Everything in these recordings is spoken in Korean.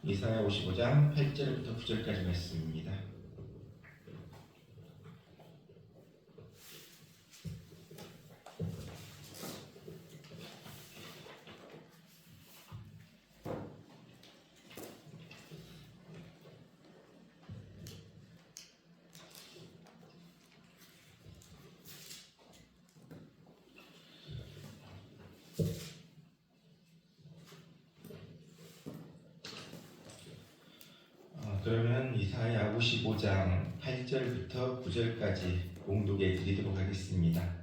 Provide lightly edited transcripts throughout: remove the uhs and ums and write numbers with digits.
이사야 55장 8절부터 9절까지 말씀입니다. 그러면 이사야 55장 8절부터 9절까지 봉독해 드리도록 하겠습니다.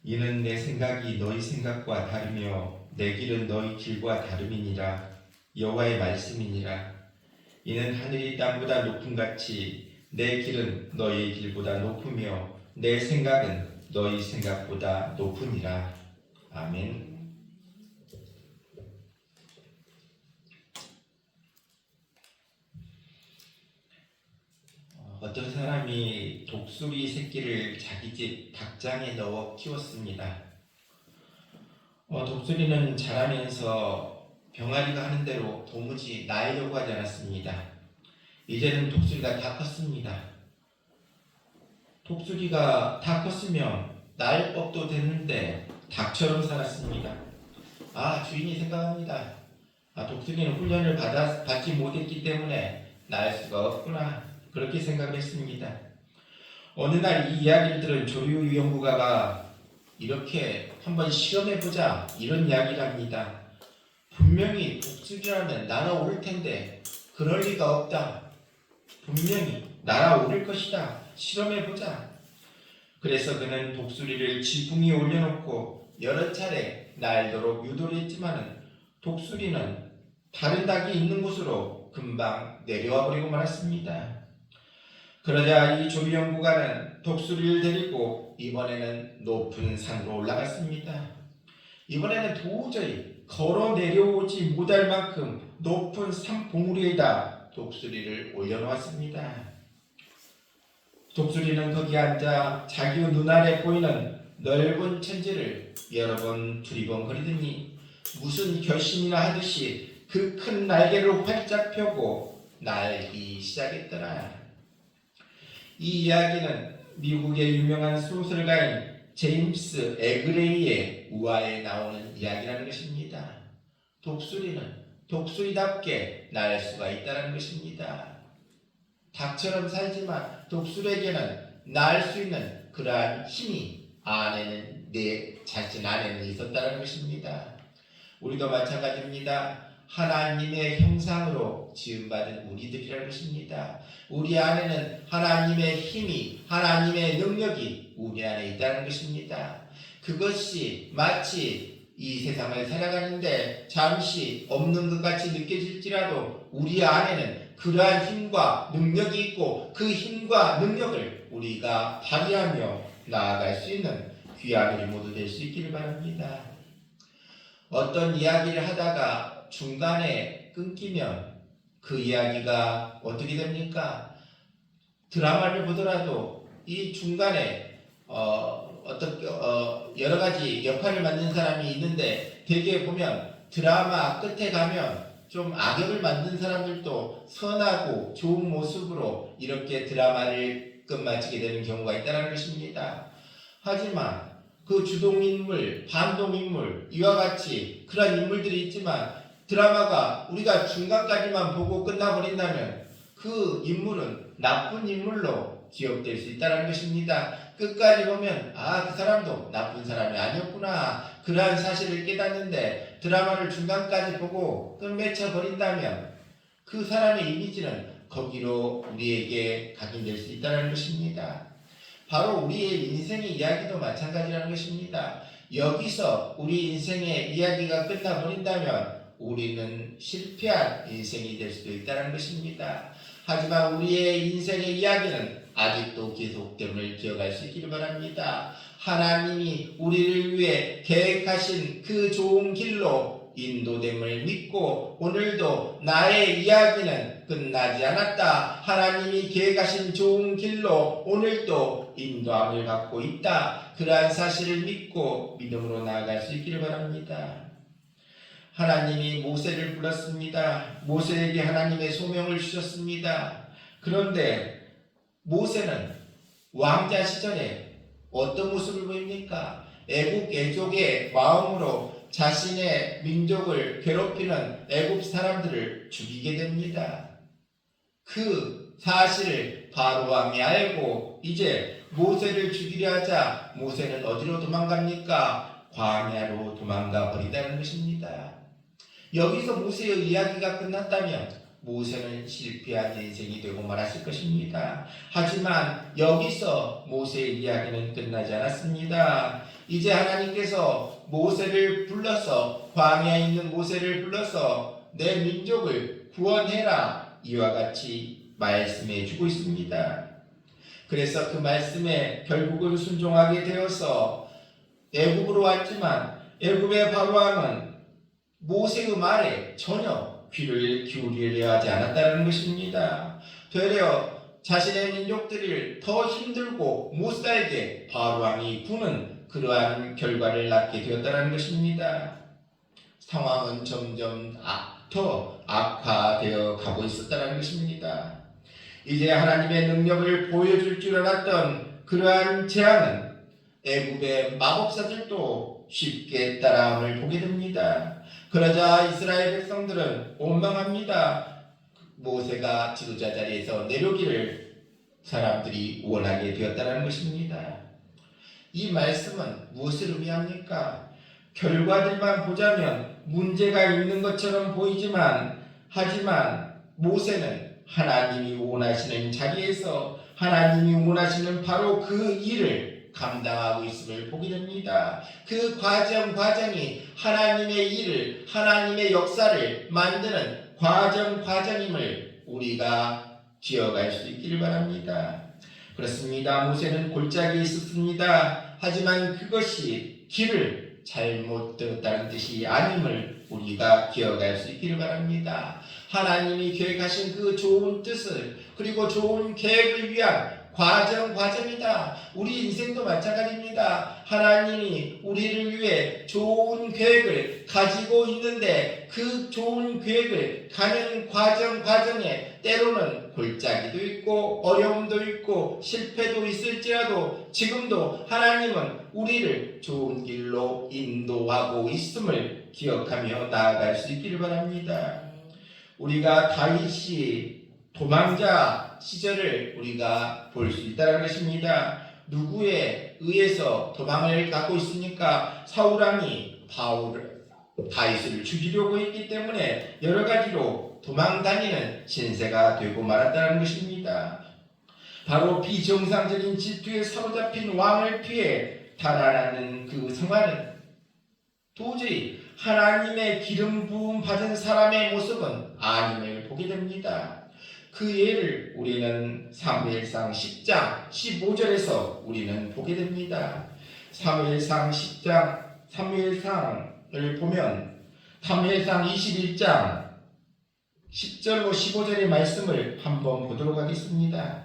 이는 내 생각이 너희 생각과 다르며 내 길은 너희 길과 다름이니라. 여호와의 말씀이니라. 이는 하늘이 땅보다 높음같이 내 길은 너희 길보다 높으며 내 생각은 너희 생각보다 높으니라. 아멘. 어떤 사람이 독수리 새끼를 자기 집 닭장에 넣어 키웠습니다. 독수리는 자라면서 병아리가 하는 대로 도무지 나으려고 하지 않았습니다. 이제는 독수리가 다 컸습니다. 독수리가 다 컸으면 날 법도 됐는데 닭처럼 살았습니다. 주인이 생각합니다. 독수리는 훈련을 받지 못했기 때문에 날 수가 없구나. 그렇게 생각했습니다. 어느 날 이 이야기를 들은 조류 연구가가 이렇게 한번 실험해보자 이런 이야기를 합니다. 분명히 독수리라면 날아오를 텐데 그럴 리가 없다. 분명히 날아오를 것이다. 실험해보자. 그래서 그는 독수리를 지붕 위에 올려놓고 여러 차례 날도록 유도를 했지만은 독수리는 다른 닭이 있는 곳으로 금방 내려와 버리고 말았습니다. 그러자 이 조류 연구가는 독수리를 데리고 이번에는 높은 산으로 올라갔습니다. 이번에는 도저히 걸어 내려오지 못할 만큼 높은 산 봉우리에다 독수리를 올려놓았습니다. 독수리는 거기 앉아 자기 눈알에 보이는 넓은 천지를 여러 번 두리번거리더니 무슨 결심이나 하듯이 그 큰 날개를 활짝 펴고 날기 시작했더라. 이 이야기는 미국의 유명한 소설가인 제임스 에그레이의 우화에 나오는 이야기라는 것입니다. 독수리는 독수리답게 날 수가 있다는 것입니다. 닭처럼 살지만 독수리에게는 날 수 있는 그러한 힘이 내 자신 안에는 있었다는 것입니다. 우리도 마찬가지입니다. 하나님의 형상으로 지음받은 우리들이라는 것입니다. 우리 안에는 하나님의 힘이, 하나님의 능력이 우리 안에 있다는 것입니다. 그것이 마치 이 세상을 살아가는데 잠시 없는 것 같이 느껴질지라도 우리 안에는 그러한 힘과 능력이 있고 그 힘과 능력을 우리가 발휘하며 나아갈 수 있는 귀한 우리 모두 될 수 있기를 바랍니다. 어떤 이야기를 하다가 중간에 끊기면 그 이야기가 어떻게 됩니까? 드라마를 보더라도 이 중간에 여러 가지 역할을 맡는 사람이 있는데 대개 보면 드라마 끝에 가면 좀 악역을 만든 사람들도 선하고 좋은 모습으로 이렇게 드라마를 끝마치게 되는 경우가 있다는 것입니다. 하지만 그 주동인물, 반동인물 이와 같이 그런 인물들이 있지만 드라마가 우리가 중간까지만 보고 끝나버린다면 그 인물은 나쁜 인물로 기억될 수 있다는 것입니다. 끝까지 보면 그 사람도 나쁜 사람이 아니었구나 그러한 사실을 깨닫는데 드라마를 중간까지 보고 끝맺혀버린다면 그 사람의 이미지는 거기로 우리에게 각인될 수 있다는 것입니다. 바로 우리의 인생의 이야기도 마찬가지라는 것입니다. 여기서 우리 인생의 이야기가 끝나버린다면 우리는 실패한 인생이 될 수도 있다는 것입니다. 하지만 우리의 인생의 이야기는 아직도 계속됨을 기억할 수 있기를 바랍니다. 하나님이 우리를 위해 계획하신 그 좋은 길로 인도됨을 믿고 오늘도 나의 이야기는 끝나지 않았다. 하나님이 계획하신 좋은 길로 오늘도 인도함을 받고 있다. 그러한 사실을 믿고 믿음으로 나아갈 수 있기를 바랍니다. 하나님이 모세를 불렀습니다. 모세에게 하나님의 소명을 주셨습니다. 그런데 모세는 왕자 시절에 어떤 모습을 보입니까? 애국 애족의 마음으로 자신의 민족을 괴롭히는 애국 사람들을 죽이게 됩니다. 그 사실을 바로 왕이 알고 이제 모세를 죽이려 하자 모세는 어디로 도망갑니까? 광야로 도망가 버리다는 것입니다. 여기서 모세의 이야기가 끝났다면 모세는 실패한 인생이 되고 말았을 것입니다. 하지만 여기서 모세의 이야기는 끝나지 않았습니다. 이제 하나님께서 모세를 불러서 광야에 있는 모세를 불러서 내 민족을 구원해라 이와 같이 말씀해 주고 있습니다. 그래서 그 말씀에 결국은 순종하게 되어서 애굽으로 왔지만 애굽의 바로왕은 모세의 말에 전혀 귀를 기울이려 하지 않았다는 것입니다. 되려 자신의 민족들을 더 힘들고 못살게 바로왕이 구는 그러한 결과를 낳게 되었다는 것입니다. 상황은 점점 더 악화되어 가고 있었다는 것입니다. 이제 하나님의 능력을 보여줄 줄 알았던 그러한 재앙은 애굽의 마법사들도 쉽게 따라함을 보게 됩니다. 그러자 이스라엘 백성들은 원망합니다. 모세가 지도자 자리에서 내려오기를 사람들이 원하게 되었다는 것입니다. 이 말씀은 무엇을 의미합니까? 결과들만 보자면 문제가 있는 것처럼 보이지만 하지만 모세는 하나님이 원하시는 자리에서 하나님이 원하시는 바로 그 일을 감당하고 있음을 보게 됩니다. 그 과정이 하나님의 일을 하나님의 역사를 만드는 과정임을 우리가 기억할 수 있기를 바랍니다. 그렇습니다. 모세는 골짜기에 있었습니다. 하지만 그것이 길을 잘못 들었다는 뜻이 아님을 우리가 기억할 수 있기를 바랍니다. 하나님이 계획하신 그 좋은 뜻을 그리고 좋은 계획을 위한 과정이다. 우리 인생도 마찬가지입니다. 하나님이 우리를 위해 좋은 계획을 가지고 있는데 그 좋은 계획을 가는 과정에 때로는 골짜기도 있고 어려움도 있고 실패도 있을지라도 지금도 하나님은 우리를 좋은 길로 인도하고 있음을 기억하며 나아갈 수 있기를 바랍니다. 우리가 다윗이 도망자 시절을 우리가 볼 수 있다는 것입니다. 누구에 의해서 도망을 가고 있으니까 사울왕이 다윗을 죽이려고 했기 때문에 여러 가지로 도망다니는 신세가 되고 말았다는 것입니다. 바로 비정상적인 질투에 사로잡힌 왕을 피해 달아나는 그 생활은 도저히 하나님의 기름 부음 받은 사람의 모습은 아님을 보게 됩니다. 그 예를 우리는 사무엘상 10장 15절에서 우리는 보게 됩니다. 사무엘상 10장 사무엘상을 보면 사무엘상 21장 10절로 15절의 말씀을 한번 보도록 하겠습니다.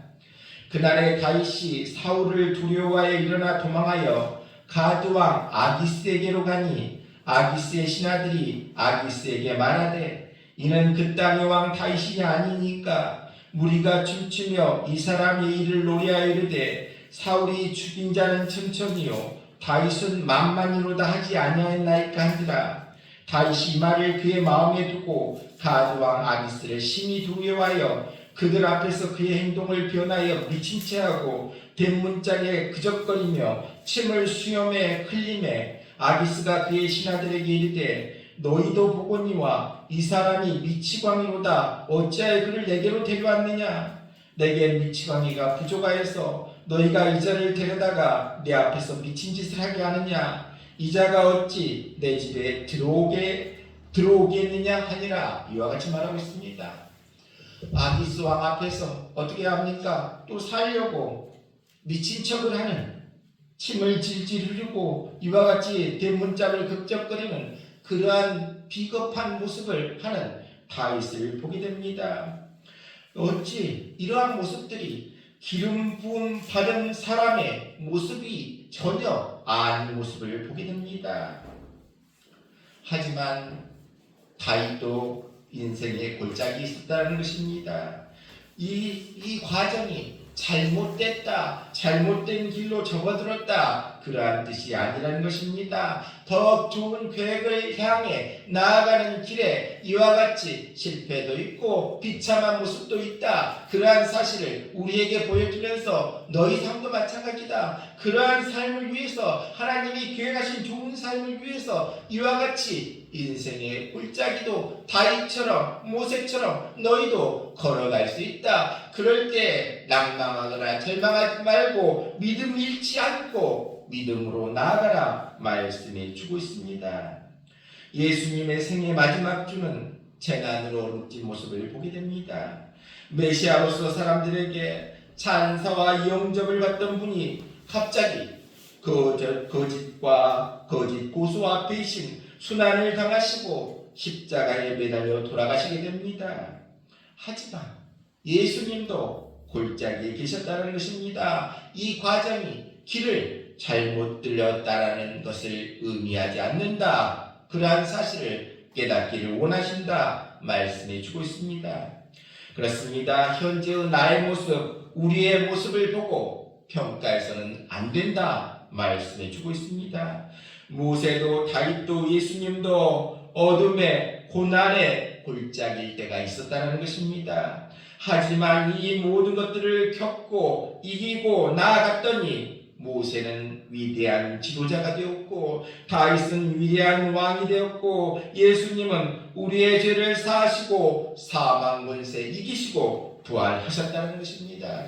그날에 다윗이 사울을 두려워하여 일어나 도망하여 가드왕 아기스에게로 가니 아기스의 신하들이 아기스에게 말하되 이는 그 땅의 왕 다윗이 아니니까 무리가 춤추며 이 사람의 일을 노래하여 이르되 사울이 죽인 자는 천천히요 다윗은 만만이로다 하지 아니하였나이까 하더라. 다윗이 이 말을 그의 마음에 두고 가드왕 아기스를 심히 두려워하여 그들 앞에서 그의 행동을 변하여 미친 채하고 대문짝에 그적거리며 침을 수염에 흘리매 아기스가 그의 신하들에게 이르되 너희도 보거니와 이 사람이 미치광이로다 어찌하여 그를 내게로 데려왔느냐. 내게 미치광이가 부족하여서 너희가 이 자를 데려다가 내 앞에서 미친 짓을 하게 하느냐. 이 자가 어찌 내 집에 들어오겠느냐 하니라. 이와 같이 말하고 있습니다. 아기스 왕 앞에서 어떻게 합니까? 또 살려고 미친 척을 하는, 침을 질질 흐르고 이와 같이 대문짝을 극적거리는 그러한 비겁한 모습을 하는 다윗을 보게 됩니다. 어찌 이러한 모습들이 기름 부음 받은 사람의 모습이 전혀 아닌 모습을 보게 됩니다. 하지만 다윗도 인생의 골짜기 있었다는 것입니다. 이 과정이 잘못됐다, 잘못된 길로 접어들었다, 그러한 뜻이 아니라는 것입니다. 더 좋은 계획을 향해 나아가는 길에 이와 같이 실패도 있고 비참한 모습도 있다, 그러한 사실을 우리에게 보여주면서 너희 삶도 마찬가지다, 그러한 삶을 위해서 하나님이 계획하신 좋은 삶을 위해서 이와 같이 인생의 골짜기도 다윗처럼 모세처럼 너희도 걸어갈 수 있다. 그럴 때 낭망하거나 절망하지 말고 믿음 잃지 않고 믿음으로 나아가라 말씀해 주고 있습니다. 예수님의 생애 마지막 주는 재난으로 얼룩진 모습을 보게 됩니다. 메시아로서 사람들에게 찬사와 영접을 받던 분이 갑자기 거짓과 거짓 고소와 배신, 순환을 당하시고 십자가에 매달려 돌아가시게 됩니다. 하지만 예수님도 골짜기에 계셨다는 것입니다. 이 과정이 길을 잘못 들렸다라는 것을 의미하지 않는다, 그러한 사실을 깨닫기를 원하신다 말씀해 주고 있습니다. 그렇습니다. 현재의 나의 모습, 우리의 모습을 보고 평가해서는 안 된다 말씀해 주고 있습니다. 모세도 다윗도 예수님도 어둠의 고난의 골짜기일 때가 있었다는 것입니다. 하지만 이 모든 것들을 겪고 이기고 나아갔더니 모세는 위대한 지도자가 되었고 다윗은 위대한 왕이 되었고 예수님은 우리의 죄를 사하시고 사망 권세 이기시고 부활하셨다는 것입니다.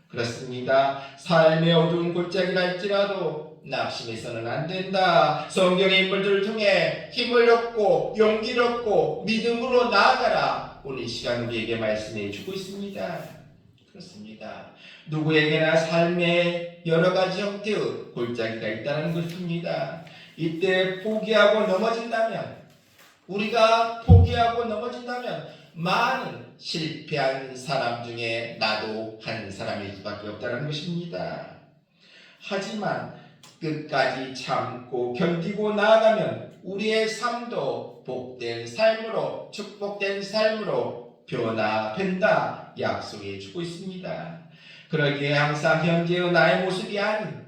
그렇습니다. 삶의 어두운 골짜기라 할지라도 낙심해서는 안 된다. 성경의 인물들을 통해 힘을 얻고 용기를 얻고 믿음으로 나아가라. 오늘 이 시간 우리에게 말씀해 주고 있습니다. 그렇습니다. 누구에게나 삶의 여러 가지 형태의 골짜기가 있다는 것입니다. 이때 포기하고 넘어진다면, 우리가 포기하고 넘어진다면 많은 실패한 사람 중에 나도 한 사람일 수밖에 없다는 것입니다. 하지만 끝까지 참고 견디고 나아가면 우리의 삶도 복된 삶으로, 축복된 삶으로 변화된다 약속해 주고 있습니다. 그러기에 항상 현재의 나의 모습이 아닌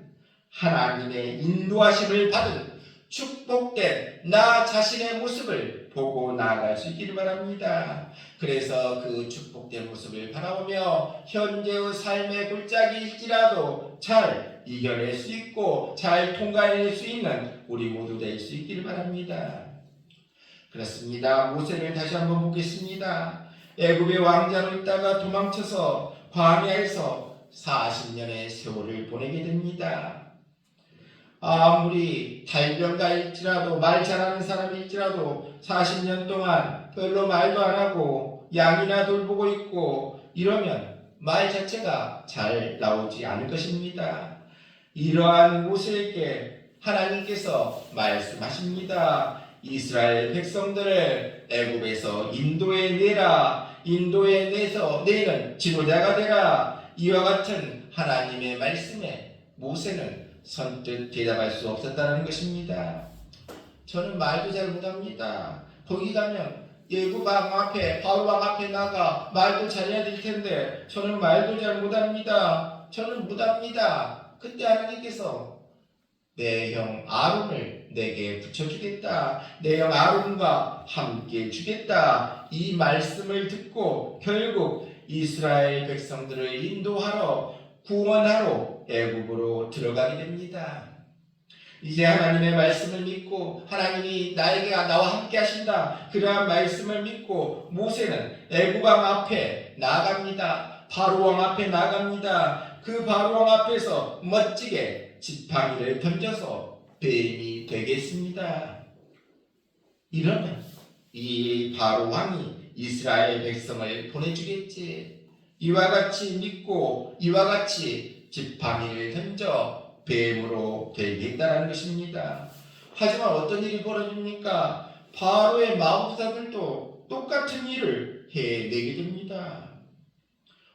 하나님의 인도하심을 받은 축복된 나 자신의 모습을 보고 나아갈 수 있기를 바랍니다. 그래서 그 축복된 모습을 바라보며 현재의 삶의 골짜기일지라도 잘 이겨낼 수 있고 잘 통과해낼 수 있는 우리 모두 될 수 있기를 바랍니다. 그렇습니다. 모세를 다시 한번 보겠습니다. 애굽의 왕자로 있다가 도망쳐서 광야에서 40년의 세월을 보내게 됩니다. 아무리 달변가일지라도 말 잘하는 사람일지라도 40년 동안 별로 말도 안 하고 양이나 돌보고 있고 이러면 말 자체가 잘 나오지 않을 것입니다. 이러한 모세에게 하나님께서 말씀하십니다. 이스라엘 백성들을 애굽에서 인도에 내라. 인도에 내서 내는 지도자가 되라. 이와 같은 하나님의 말씀에 모세는 선뜻 대답할 수 없었다는 것입니다. 저는 말도 잘 못합니다. 거기 가면 예굽 왕 앞에, 바로 왕 앞에 나가 말도 잘해야 될 텐데 저는 말도 잘 못합니다. 저는 못합니다. 그때 하나님께서 내 형 아론을 내게 붙여주겠다. 내 형 아론과 함께 주겠다. 이 말씀을 듣고 결국 이스라엘 백성들을 인도하러 구원하러 애굽으로 들어가게 됩니다. 이제 하나님의 말씀을 믿고 하나님이 나와 함께 하신다. 그러한 말씀을 믿고 모세는 애굽 왕 앞에 나아갑니다. 바로 왕 앞에 나아갑니다. 그 바로 왕 앞에서 멋지게 지팡이를 던져서 뱀이 되겠습니다. 이러면 이 바로 왕이 이스라엘 백성을 보내주겠지. 이와 같이 믿고 이와 같이 지팡이를 던져 뱀으로 되겠다는 것입니다. 하지만 어떤 일이 벌어집니까? 바로의 마법사들도 똑같은 일을 해내게 됩니다.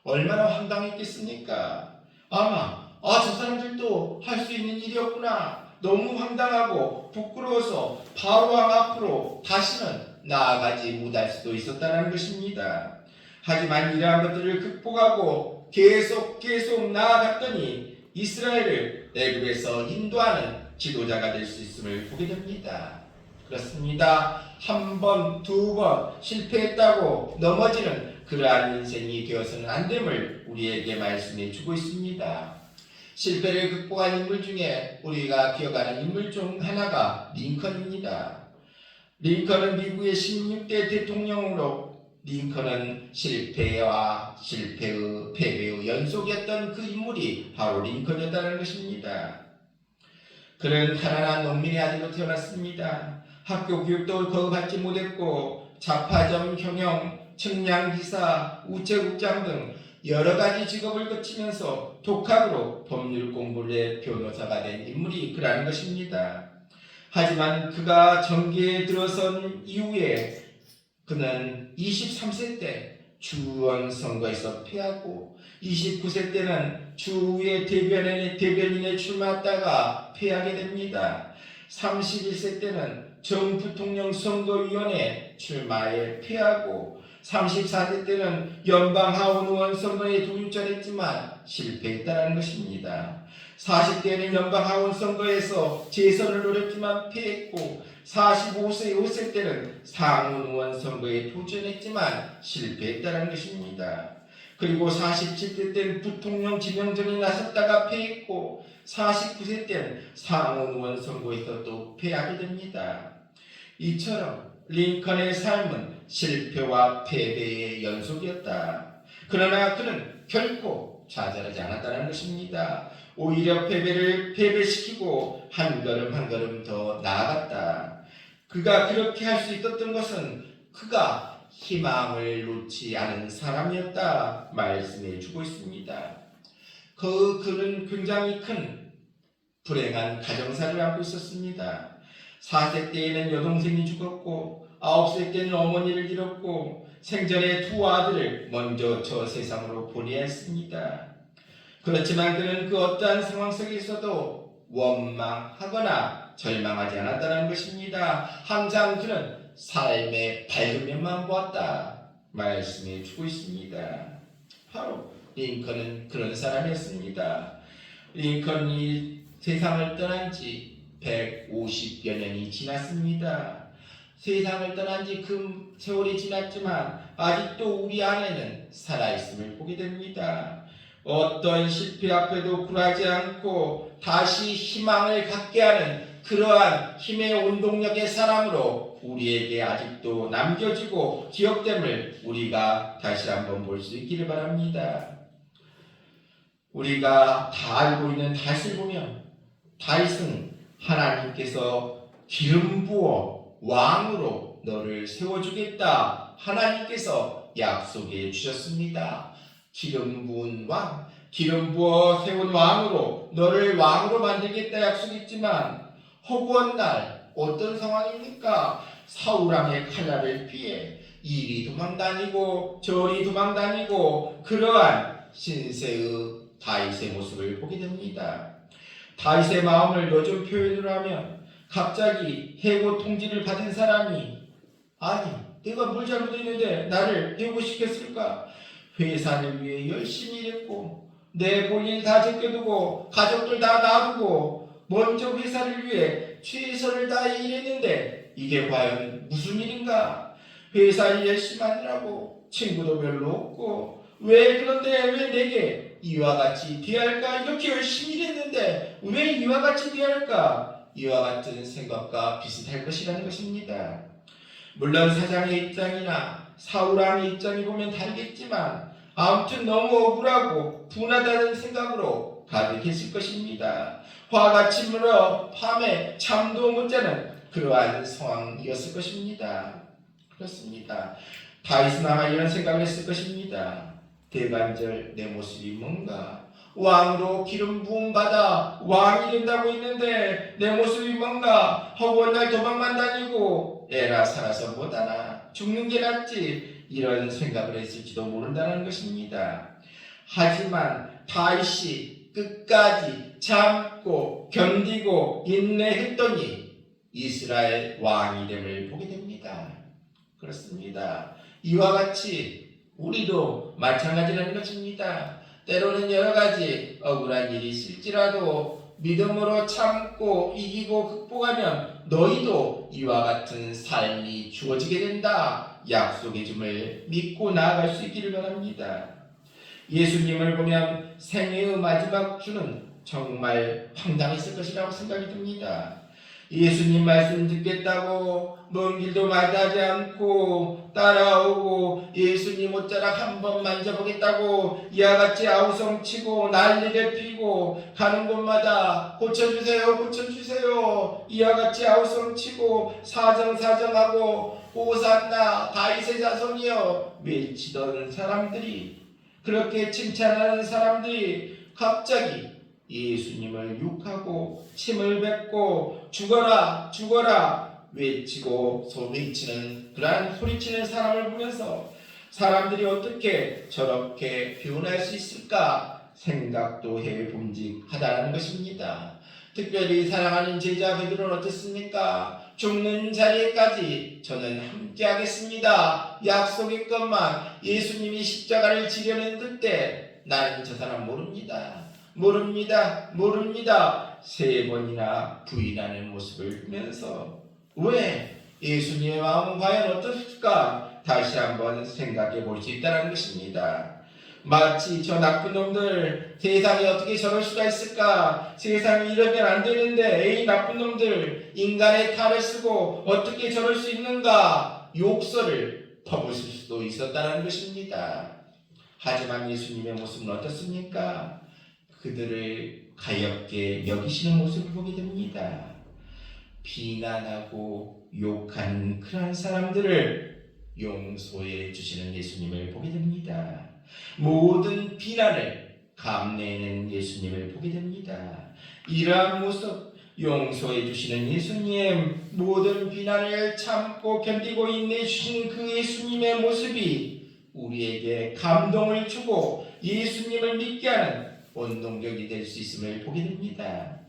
얼마나 황당했겠습니까? 아마 저 사람들도 할 수 있는 일이었구나. 너무 황당하고 부끄러워서 바로 왕 앞으로 다시는 나아가지 못할 수도 있었다는 것입니다. 하지만 이러한 것들을 극복하고 계속 나아갔더니 이스라엘을 애굽에서 인도하는 지도자가 될 수 있음을 보게 됩니다. 그렇습니다. 한 번, 두 번 실패했다고 넘어지는 그러한 인생이 되어서는 안 됨을 우리에게 말씀해 주고 있습니다. 실패를 극복한 인물 중에 우리가 기억하는 인물 중 하나가 링컨입니다. 링컨은 미국의 16대 대통령으로 링컨은 실패와 실패의 패배의 연속이었던 그 인물이 바로 링컨이었다는 것입니다. 그는 가난한 농민의 아들로 태어났습니다. 학교 교육도 거의 받지 못했고 잡화점 경영, 측량기사, 우체국장 등 여러 가지 직업을 거치면서 독학으로 법률 공부를 해 변호사가 된 인물이 그라는 것입니다. 하지만 그가 정계에 들어선 이후에 그는 23세 때 주의원 선거에서 패하고 29세 때는 주의 대변인에 출마했다가 패하게 됩니다. 31세 때는 정부통령 선거위원회 출마에 패하고 34세 때는 연방하원 의원 선거에 도전했지만 실패했다는 것입니다. 40대에는 연방하원 선거에서 재선을 노렸지만 패했고 45세 때는 상원 의원 선거에 도전했지만 실패했다는 것입니다. 그리고 47세 때는 부통령 지명전에 나섰다가 패했고 49세 때는 상원 의원 선거에서 또 패하게 됩니다. 이처럼 링컨의 삶은 실패와 패배의 연속이었다. 그러나 그는 결코 좌절하지 않았다는 것입니다. 오히려 패배를 패배시키고 한 걸음 더 나아갔다. 그가 그렇게 할 수 있었던 것은 그가 희망을 놓지 않은 사람이었다 말씀해 주고 있습니다. 그는 굉장히 큰 불행한 가정사를 안고 있었습니다. 4세 때에는 여동생이 죽었고 9세 때는 어머니를 잃었고 생전에 두 아들을 먼저 저 세상으로 보내야 했습니다. 그렇지만 그는 그 어떠한 상황 속에서도 원망하거나 절망하지 않았다는 것입니다. 항상 그는 삶의 밝은 면만 보았다 말씀해 주고 있습니다. 바로 링컨은 그런 사람이었습니다. 링컨이 세상을 떠난 지 150여 년이 지났습니다. 세상을 떠난 지 그 세월이 지났지만 아직도 우리 안에는 살아있음을 보게 됩니다. 어떤 실패 앞에도 굴하지 않고 다시 희망을 갖게 하는 그러한 힘의 원동력의 사람으로 우리에게 아직도 남겨지고 기억됨을 우리가 다시 한번 볼 수 있기를 바랍니다. 우리가 다 알고 있는 다윗을 보면 다윗은 하나님께서 기름 부어 왕으로 너를 세워주겠다 하나님께서 약속해 주셨습니다. 기름 부은 왕, 기름 부어 세운 왕으로 너를 왕으로 만들겠다 약속했지만 허구한 날 어떤 상황입니까? 사울왕의 칼날을 피해 이리 도망다니고 저리 도망다니고 그러한 신세의 다윗의 모습을 보게 됩니다. 다윗의 마음을 요즘 표현을 하면 갑자기 해고 통지를 받은 사람이 아니 내가 뭘 잘못했는데 나를 해고시켰을까? 회사를 위해 열심히 일했고 내 볼일 다 제껴두고 가족들 다 놔두고 먼저 회사를 위해 최선을 다해 일했는데 이게 과연 무슨 일인가? 회사 일 열심히 하느라고 친구도 별로 없고 그런데 왜 내게 이와 같이 대할까? 이렇게 열심히 일했는데 왜 이와 같이 대할까? 이와 같은 생각과 비슷할 것이라는 것입니다. 물론 사장의 입장이나 사울왕의 입장이 보면 다르겠지만 아무튼 너무 억울하고 분하다는 생각으로 가득했을 것입니다. 화가 치밀어 밤에 잠도 못 자는 그러한 상황이었을 것입니다. 그렇습니다. 다윗은 아마 이런 생각을 했을 것입니다. 대반절 내 모습이 뭔가? 왕으로 기름 부음 받아 왕이 된다고 했는데 내 모습이 뭔가? 허구한 날 도망만 다니고 애라 살아서 못하나 죽는 게 낫지 이런 생각을 했을지도 모른다는 것입니다. 하지만 다윗이 끝까지 참고 견디고 인내했더니 이스라엘 왕이 됨을 보게 됩니다. 그렇습니다. 이와 같이 우리도 마찬가지라는 것입니다. 때로는 여러 가지 억울한 일이 있을지라도 믿음으로 참고 이기고 극복하면 너희도 이와 같은 삶이 주어지게 된다. 약속의 줌을 믿고 나아갈 수 있기를 바랍니다. 예수님을 보면 생애의 마지막 주는 정말 황당했을 것이라고 생각이 듭니다. 예수님 말씀 듣겠다고 먼 길도 마다하지 않고 따라오고 예수님 옷자락 한번 만져보겠다고 이와 같이 아우성치고 난리를 피고 가는 곳마다 고쳐주세요 고쳐주세요 이와 같이 아우성치고 사정사정하고 호산나 다윗의 자손이여 외치던 사람들이, 그렇게 칭찬하는 사람들이 갑자기 예수님을 욕하고 침을 뱉고 죽어라 죽어라 외치고 소리치는, 그러한 소리치는 사람을 보면서 사람들이 어떻게 저렇게 변할 수 있을까 생각도 해봄직하다는 것입니다. 특별히 사랑하는 제자 베드로는 어떻습니까? 죽는 자리에까지 저는 함께 하겠습니다. 약속했건만 예수님이 십자가를 지려는 그때 나는 저 사람 모릅니다. 모릅니다. 3번이나 부인하는 모습을 보면서 왜 예수님의 마음은 과연 어떻을까 다시 한번 생각해 볼 수 있다는 것입니다. 마치 저 나쁜 놈들, 세상에 어떻게 저럴 수가 있을까? 세상이 이러면 안 되는데 에이 나쁜 놈들, 인간의 탈을 쓰고 어떻게 저럴 수 있는가? 욕설을 퍼부실 수도 있었다는 것입니다. 하지만 예수님의 모습은 어떻습니까? 그들을 가엽게 여기시는 모습을 보게 됩니다. 비난하고 욕하는 그러한 사람들을 용서해 주시는 예수님을 보게 됩니다. 모든 비난을 감내는 예수님을 보게 됩니다. 이러한 모습, 용서해 주시는 예수님, 모든 비난을 참고 견디고 인내해 주시는 그 예수님의 모습이 우리에게 감동을 주고 예수님을 믿게 하는 원동력이 될 수 있음을 보게 됩니다.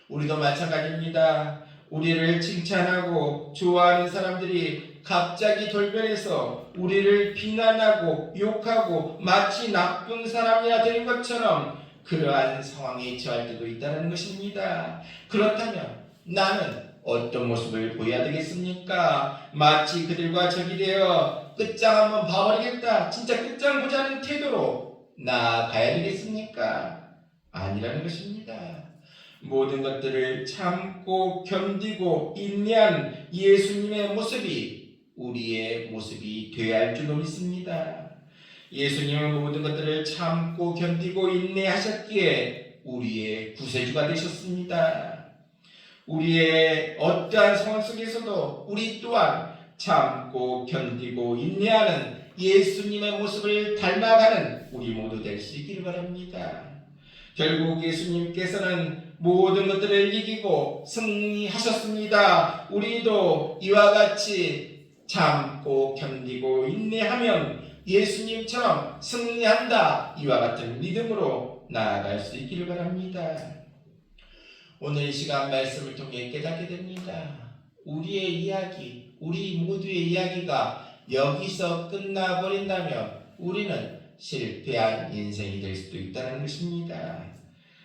우리도 마찬가지입니다. 우리를 칭찬하고 좋아하는 사람들이 갑자기 돌변해서 우리를 비난하고 욕하고 마치 나쁜 사람이라 되는 것처럼 그러한 상황에 처할 때도 있다는 것입니다. 그렇다면 나는 어떤 모습을 보여야 되겠습니까? 마치 그들과 적이 되어 끝장 한번 봐버리겠다, 진짜 끝장 보자는 태도로 나아가야 되겠습니까? 아니라는 것입니다. 모든 것들을 참고 견디고 인내한 예수님의 모습이 우리의 모습이 되어야 할 줄로 믿습니다. 예수님은 모든 것들을 참고 견디고 인내하셨기에 우리의 구세주가 되셨습니다. 우리의 어떠한 상황 속에서도 우리 또한 참고 견디고 인내하는 예수님의 모습을 닮아가는 우리 모두 될 수 있기를 바랍니다. 결국 예수님께서는 모든 것들을 이기고 승리하셨습니다. 우리도 이와 같이 참고 견디고 인내하면 예수님처럼 승리한다, 이와 같은 믿음으로 나아갈 수 있기를 바랍니다. 오늘 이 시간 말씀을 통해 깨닫게 됩니다. 우리의 이야기, 우리 모두의 이야기가 여기서 끝나버린다면 우리는 실패한 인생이 될 수도 있다는 것입니다.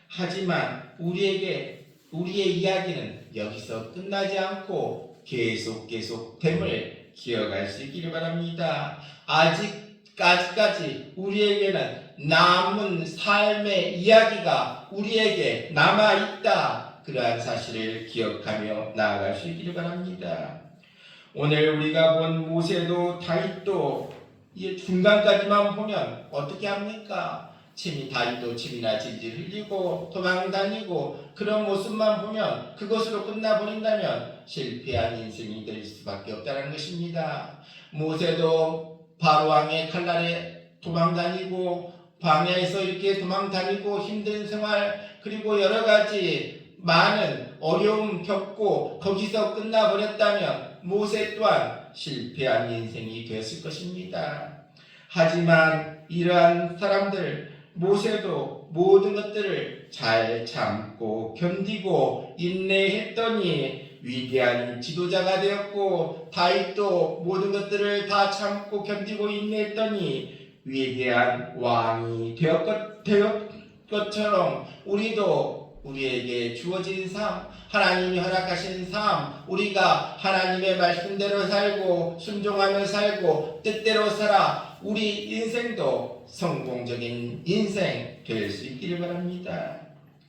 하지만 우리의 이야기는 여기서 끝나지 않고 계속 됨을 기억할 수 있기를 바랍니다. 아직까지 우리에게는 남은 삶의 이야기가 우리에게 남아있다, 그러한 사실을 기억하며 나아갈 수 있기를 바랍니다. 오늘 우리가 본 모세도 다윗도 이 중간까지만 보면 어떻게 합니까? 다윗도 침이나 질질 흘리고 도망다니고 그런 모습만 보면 그것으로 끝나버린다면 실패한 인생이 될 수밖에 없다는 것입니다. 모세도 바로왕의 칼날에 도망다니고 광야에서 이렇게 도망다니고 힘든 생활, 그리고 여러 가지 많은 어려움 겪고 거기서 끝나버렸다면 모세 또한 실패한 인생이 되었을 것입니다. 하지만 이러한 사람들, 모세도 모든 것들을 잘 참고 견디고 인내했더니 위대한 지도자가 되었고 다윗도 모든 것들을 다 참고 견디고 인내했더니 위대한 왕이 되었 것처럼 우리도 우리에게 주어진 삶, 하나님이 허락하신 삶, 우리가 하나님의 말씀대로 살고 순종하며 살고 뜻대로 살아 우리 인생도 성공적인 인생 될 수 있기를 바랍니다.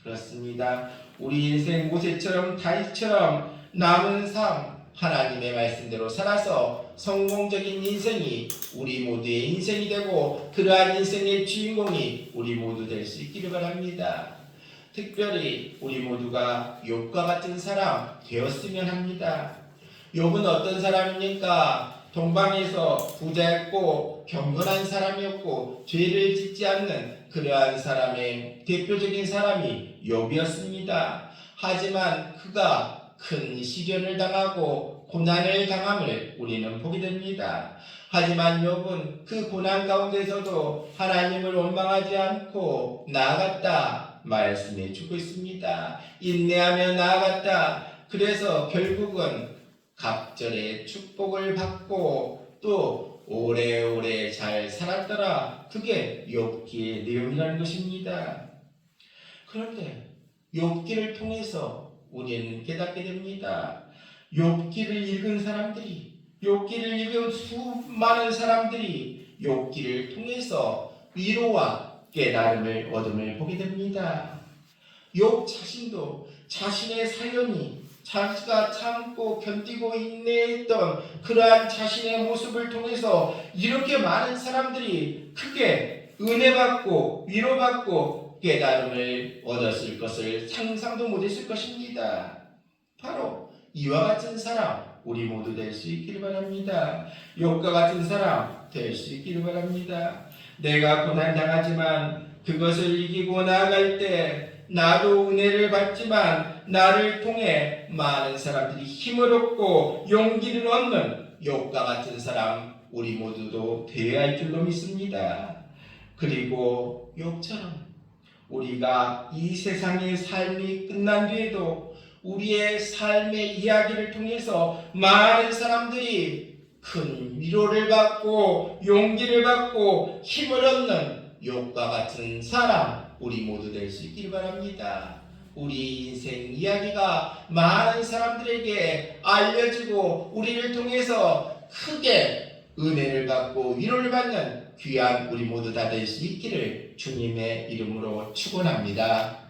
그렇습니다. 우리 인생 모세처럼 다윗처럼 남은 삶, 하나님의 말씀대로 살아서 성공적인 인생이 우리 모두의 인생이 되고 그러한 인생의 주인공이 우리 모두 될 수 있기를 바랍니다. 특별히 우리 모두가 욥과 같은 사람 되었으면 합니다. 욥은 어떤 사람입니까? 동방에서 부자였고 경건한 사람이었고 죄를 짓지 않는 그러한 사람의 대표적인 사람이 욥이었습니다. 하지만 그가 큰 시련을 당하고 고난을 당함을 우리는 보게 됩니다. 하지만 욥은 그 고난 가운데서도 하나님을 원망하지 않고 나아갔다 말씀해 주고 있습니다. 인내하며 나아갔다. 그래서 결국은 갑절의 축복을 받고 또 오래오래 잘 살았더라. 그게 욥기의 내용이라는 것입니다. 그런데 욥기를 통해서 우리는 깨닫게 됩니다. 욥기를 읽은 사람들이, 욥기를 읽은 수많은 사람들이 욥기를 통해서 위로와 깨달음을 얻음을 보게 됩니다. 욥 자신도 자신의 사연이 자기가 참고 견디고 인내했던 그러한 자신의 모습을 통해서 이렇게 많은 사람들이 크게 은혜받고 위로받고 깨달음을 얻었을 것을 상상도 못했을 것입니다. 바로 이와 같은 사람 우리 모두 될 수 있기를 바랍니다. 욥과 같은 사람 될 수 있기를 바랍니다. 내가 고난당하지만 그것을 이기고 나아갈 때 나도 은혜를 받지만 나를 통해 많은 사람들이 힘을 얻고 용기를 얻는 욥과 같은 사람 우리 모두도 되어야 할 줄로 믿습니다. 그리고 욥처럼 우리가 이 세상의 삶이 끝난 뒤에도 우리의 삶의 이야기를 통해서 많은 사람들이 큰 위로를 받고 용기를 받고 힘을 얻는 욥과 같은 사람 우리 모두 될 수 있길 바랍니다. 우리 인생 이야기가 많은 사람들에게 알려지고 우리를 통해서 크게 은혜를 받고 위로를 받는 귀한 우리 모두 다 될 수 있기를 주님의 이름으로 축원합니다.